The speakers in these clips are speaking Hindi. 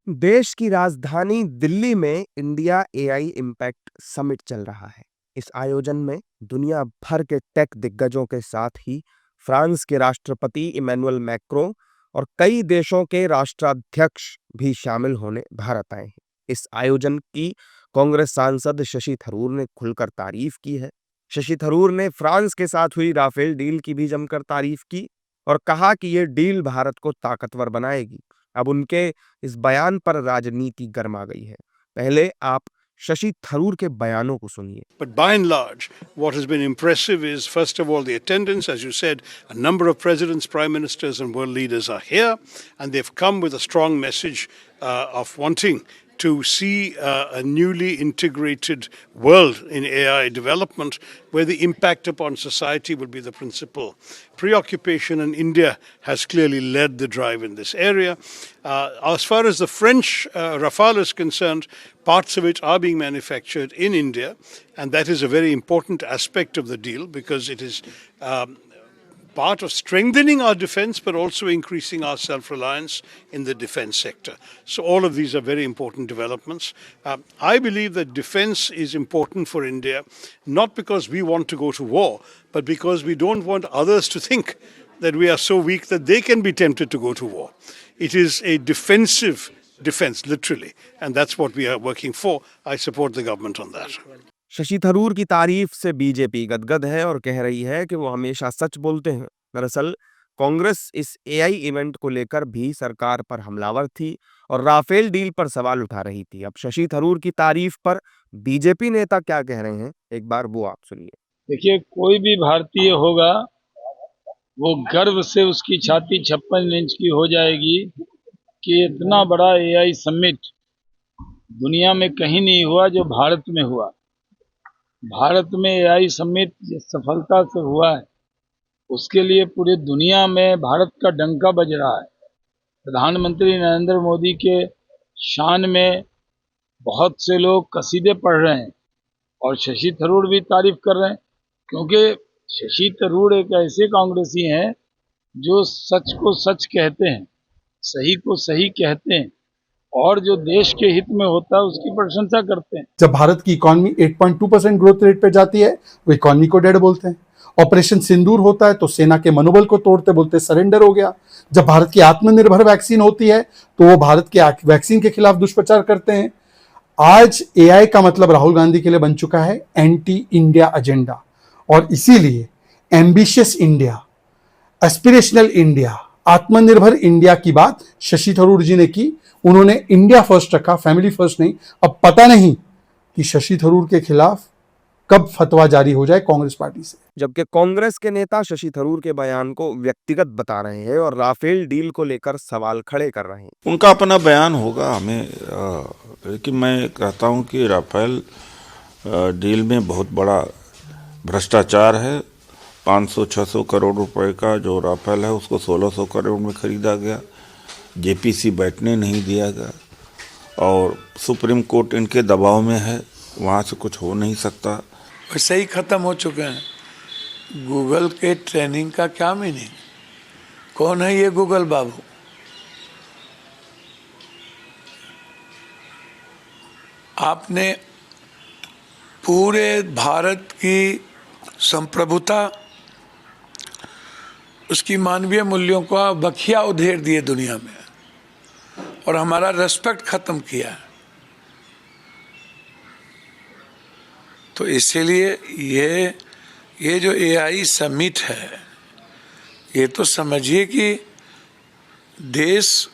देश की राजधानी दिल्ली में इंडिया एआई इम्पैक्ट समिट चल रहा है। इस आयोजन में दुनिया भर के टेक दिग्गजों के साथ ही फ्रांस के राष्ट्रपति इमैनुअल मैक्रों और कई देशों के राष्ट्राध्यक्ष भी शामिल होने भारत आए हैं। इस आयोजन की कांग्रेस सांसद शशि थरूर ने खुलकर तारीफ की है। शशि थरूर ने फ्रांस के साथ हुई राफेल डील की भी जमकर तारीफ की और कहा कि यह डील भारत को ताकतवर बनाएगी। अब उनके इस बयान पर राजनीति गर्मा गई है। पहले आप शशि थरूर के बयानों को सुनिए। But by and large, what has been impressive is, first of all, the attendance. As you said, a number of presidents, prime ministers, and world leaders are here, and they've come with a strong message of wanting to see a newly integrated world in AI development, where the impact upon society will be the principal preoccupation, and India has clearly led the drive in this area. As far as the French Rafale is concerned, parts of it are being manufactured in India, and that is a very important aspect of the deal, because it is part of strengthening our defense, but also increasing our self-reliance in the defense sector. So all of these are very important developments. I believe that defense is important for India, not because we want to go to war, but because we don't want others to think that we are so weak that they can be tempted to go to war. It is a defensive defense, literally, and that's what we are working for. I support the government on that. Shashi Tharoor की तारीफ से बीजेपी गदगद है और कह रही है कि वो हमेशा सच बोलते हैं। दरअसल कांग्रेस इस एआई इवेंट को लेकर भी सरकार पर हमलावर थी और राफेल डील पर सवाल उठा रही थी। अब शशि थरूर की तारीफ पर बीजेपी नेता क्या कह रहे हैं, एक बार वो आप सुनिए। देखिए, कोई भी भारतीय होगा वो गर्व से उसकी छाती 56 इंच की हो जाएगी कि इतना बड़ा एआई समिट दुनिया में कहीं नहीं हुआ जो भारत में हुआ। भारत में एआई समिट जिस सफलता से हुआ है उसके लिए पूरी दुनिया में भारत का डंका बज रहा है। प्रधानमंत्री नरेंद्र मोदी के शान में बहुत से लोग कसीदे पढ़ रहे हैं और शशि थरूर भी तारीफ कर रहे हैं, क्योंकि शशि थरूर एक ऐसे कांग्रेसी हैं जो सच को सच कहते हैं, सही को सही कहते हैं और जो देश के हित में होता है उसकी प्रशंसा करते हैं। जब भारत की इकोनॉमी 8.2% ग्रोथ रेट पे जाती है वो इकोनॉमी को डेड बोलते हैं। ऑपरेशन सिंदूर होता है तो सेना के मनोबल को तोड़ते बोलते सरेंडर हो गया। जब भारत की आत्मनिर्भर वैक्सीन होती है तो वो भारत के वैक्सीन के खिलाफ दुष्प्रचार करते हैं। आज एआई का मतलब राहुल गांधी के लिए बन चुका है एंटी इंडिया एजेंडा, और इसीलिए एम्बिशियस इंडिया, एस्पिरेशनल इंडिया, आत्मनिर्भर इंडिया की बात शशि थरूर जी ने की। उन्होंने इंडिया फर्स्ट रखा, फैमिली फर्स्ट नहीं। अब पता नहीं कि शशि थरूर के खिलाफ कब फतवा जारी हो जाए कांग्रेस पार्टी से। जबकि कांग्रेस के नेता शशि थरूर के बयान को व्यक्तिगत बता रहे हैं और राफेल डील को लेकर सवाल खड़े कर रहे हैं। उनका अपना बयान होगा, हमें लेकिन मैं कहता हूं कि राफेल डील में बहुत बड़ा भ्रष्टाचार है। 500-600 करोड़ रुपए का जो राफेल है उसको 1600 करोड़ में खरीदा गया। जेपीसी बैठने नहीं दिया गया और सुप्रीम कोर्ट इनके दबाव में है, वहाँ से कुछ हो नहीं सकता। वैसे ही खत्म हो चुके हैं। गूगल के ट्रेनिंग का क्या मीनिंग? कौन है ये गूगल बाबू? आपने पूरे भारत की संप्रभुता, उसकी मानवीय मूल्यों का बखिया उधेड़ दिए दुनिया में और हमारा रेस्पेक्ट खत्म किया है। तो इसीलिए ये जो एआई समिट है, ये तो समझिए कि देश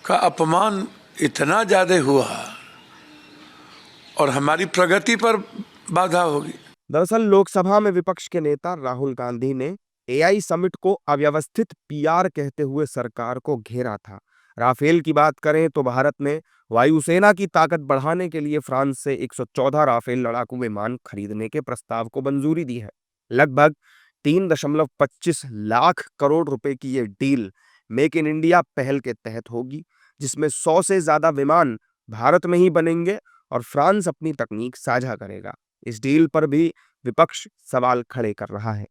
का अपमान इतना ज़्यादा हुआ और हमारी प्रगति पर बाधा होगी। दरअसल लोकसभा में विपक्ष के नेता राहुल गांधी ने एआई समिट को अव्यवस्थित पीआर कहते हुए सरकार को घेरा था। राफेल की बात करें तो भारत ने वायुसेना की ताकत बढ़ाने के लिए फ्रांस से 114 राफेल लड़ाकू विमान खरीदने के प्रस्ताव को मंजूरी दी है। लगभग 3.25 लाख करोड़ रुपए की ये डील मेक इन इंडिया पहल के तहत होगी, जिसमें 100 से ज्यादा विमान भारत में ही बनेंगे और फ्रांस अपनी तकनीक साझा करेगा। इस डील पर भी विपक्ष सवाल खड़े कर रहा है।